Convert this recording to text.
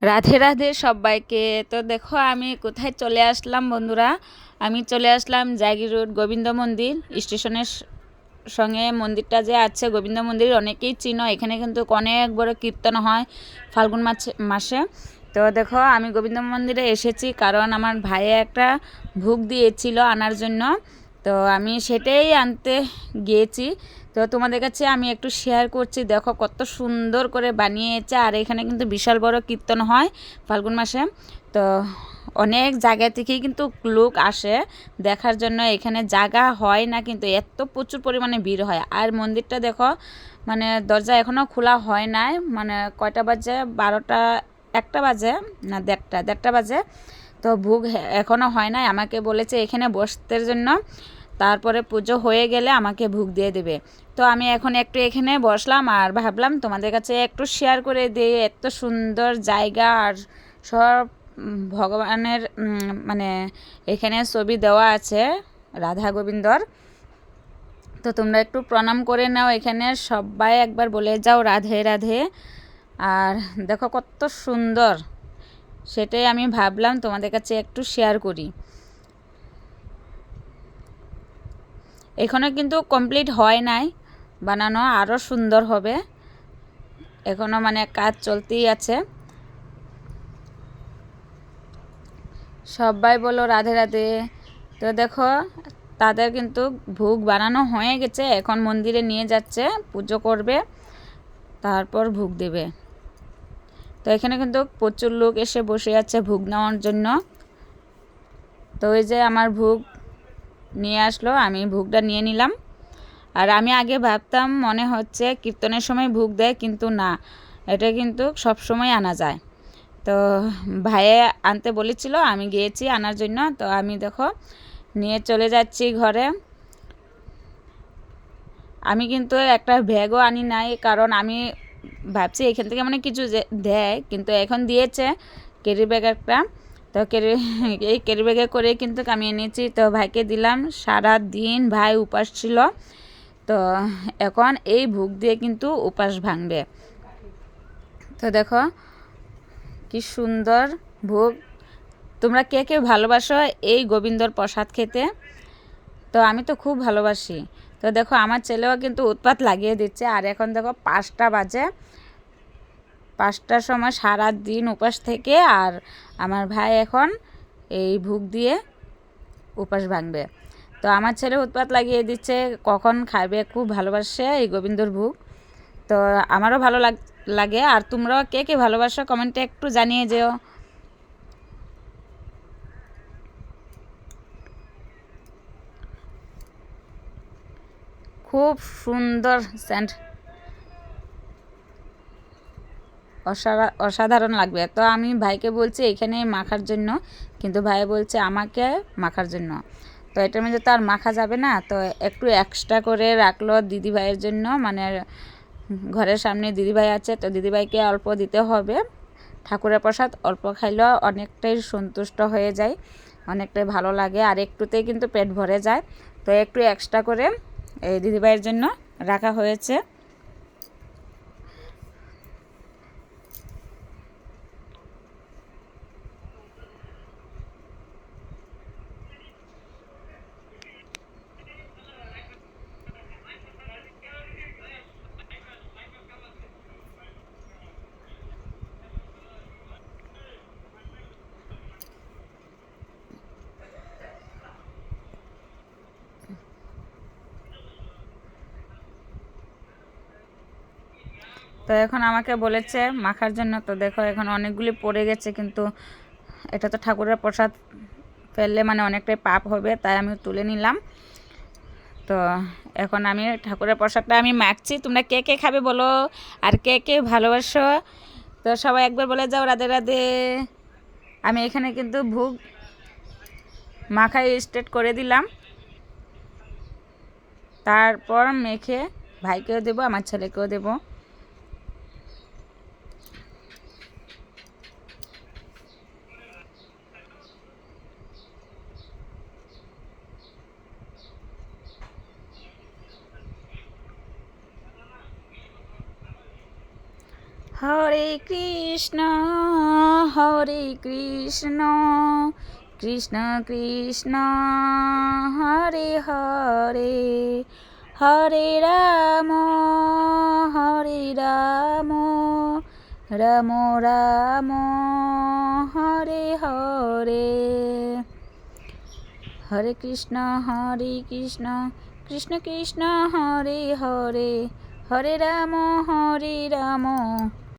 রাধে রাধে সবাইকে। তো দেখো আমি কোথায় চলে আসলাম বন্ধুরা। আমি চলে আসলাম জাগি রোড গোবিন্দ মন্দির স্টেশনের সঙ্গে মন্দিরটা যে আছে গোবিন্দ মন্দির, অনেকেই চিনো। এখানে কিন্তু অনেক বড় কীর্তন হয় ফাল্গুন মাসে। তো দেখো আমি গোবিন্দ মন্দিরে এসেছি কারণ আমার ভাইয়ে একটা ভোগ দিয়েছিল আনার জন্য, তো আমি সেটাই আনতে গিয়েছি। তো তোমাদের কাছে আমি একটু শেয়ার করছি, দেখো কত সুন্দর করে বানিয়েছে। আর এখানে কিন্তু বিশাল বড় কীর্তন হয় ফাল্গুন মাসে। তো অনেক জায়গা থেকেই কিন্তু লোক আসে দেখার জন্য। এখানে জায়গা হয় না, কিন্তু এত প্রচুর পরিমাণে ভিড় হয়। আর মন্দিরটা দেখো, মানে দরজা এখনও খোলা হয় নাই, মানে কয়টা বাজে, 12টা 1টা বাজে না 1:30 বাজে। তো ভোগ এখনও হয় নাই। আমাকে বলেছে এখানে বসতে জন্য, তারপরে পুজো হয়ে গেলে আমাকে ভোগ দিয়ে দেবে। তো আমি এখন একটু এখানে বসলাম আর ভাবলাম তোমাদের কাছে একটু শেয়ার করে দিই। এত সুন্দর জায়গা আর সব ভগবানের মানে এখানে ছবি দেওয়া আছে রাধা গোবিন্দর। তো তোমরা একটু প্রণাম করে নাও, এখানে সবাই একবার বলে যাও রাধে রাধে। আর দেখো কত সুন্দর, সেটাই আমি ভাবলাম তোমাদের কাছে একটু শেয়ার করি। এখনও কিন্তু কমপ্লিট হয় নাই বানানো, আরও সুন্দর হবে। এখনও মানে কাজ চলতেই আছে। সবাই বলো রাধে রাধে। তো দেখো তাদের কিন্তু ভোগ বানানো হয়ে গেছে, এখন মন্দিরে নিয়ে যাচ্ছে, পুজো করবে, তারপর ভোগ দেবে। তো এখানে কিন্তু প্রচুর লোক এসে বসে আছে ভোগ নেওয়ার জন্য। তো ওই যে আমার ভোগ নিয়ে আসলো, আমি ভোগটা নিয়ে নিলাম। আর আমি আগে ভাবতাম মনে হচ্ছে কীর্তনের সময় ভোগ দেয়, কিন্তু না, এটা কিন্তু সব সময় আনা যায়। তো ভাইয়ে আনতে বলেছিল, আমি গিয়েছি আনার জন্য। তো আমি দেখো নিয়ে চলে যাচ্ছি ঘরে। আমি কিন্তু একটা ব্যাগও আনি নাই, কারণ আমি ভাবছি এখান থেকে মানে কিছু দেয়, কিন্তু এখন দিয়েছে ক্যারি ব্যাগ একটা। তো এই ক্যারি ব্যাগে করে কিন্তু আমি এনেছি। তো ভাইকে দিলাম, সারা দিন ভাই উপাস ছিল। তো এখন এই ভোগ দিয়ে কিন্তু উপাস ভাঙবে। তো দেখো কি সুন্দর ভোগ। তোমরা কে কে ভালোবাসো এই গোবিন্দর প্রসাদ খেতে? তো আমি তো খুব ভালোবাসি। তো দেখো আমার ছেলেও কিন্তু উৎপাত লাগিয়ে দিচ্ছে। আর এখন দেখো 5টা বাজে, 5টার সময় সারা দিন উপাস থেকে আর আমার ভাই এখন এই ভোগ দিয়ে উপাস ভাঙবে। তো আমার ছেলে উৎপাত লাগিয়ে দিচ্ছে, কখন খাবে, খুব ভালোবাসে এই গোবিন্দর ভোগ। তো আমারও ভালো লাগে। আর তোমরাও কে কে ভালোবাসো কমেন্টে একটু জানিয়ে যেও। খুব সুন্দর সেন্ট, অসাধারণ লাগবে। তো আমি ভাইকে বলছি এখানে মাখার জন্য, কিন্তু ভাই বলছে আমাকে মাখার জন্য। তো এটার মধ্যে তো আর মাখা যাবে না, তো একটু এক্সট্রা করে রাখলো দিদিভাইয়ের জন্য। মানে ঘরের সামনে দিদিভাই আছে, তো দিদিভাইকে অল্প দিতে হবে। ঠাকুরের প্রসাদ অল্প খাইলেও অনেকটাই সন্তুষ্ট হয়ে যায়, অনেকটাই ভালো লাগে। আর একটুতেই কিন্তু পেট ভরে যায়। তো একটু এক্সট্রা করে এই দিদিভাইয়ের জন্য রাখা হয়েছে। তো এখন আমাকে বলেছে মাখার জন্য। তো দেখো এখন অনেকগুলি পড়ে গেছে, কিন্তু এটা তো ঠাকুরের প্রসাদ, ফেললে মানে অনেকটাই পাপ হবে, তাই আমি তুলে নিলাম। তো এখন আমি ঠাকুরের প্রসাদটা আমি মাখছি। তোমরা কে কে খাবে বলো, আর কে কে ভালোবাসো? তো সবাই একবার বলে যাও রাধে রাধে। আমি এখানে কিন্তু ভোগ মাখাই স্টার্ট করে দিলাম, তারপর মেখে ভাইকেও দেবো, আমার ছেলেকেও দেবো। হরে কৃষ্ণ হরে কৃষ্ণ কৃষ্ণ কৃষ্ণ হরে হরে হরে রাম রাম রাম হরে হরে হরে কৃষ্ণ কৃষ্ণ কৃষ্ণ হরে হরে হরে রাম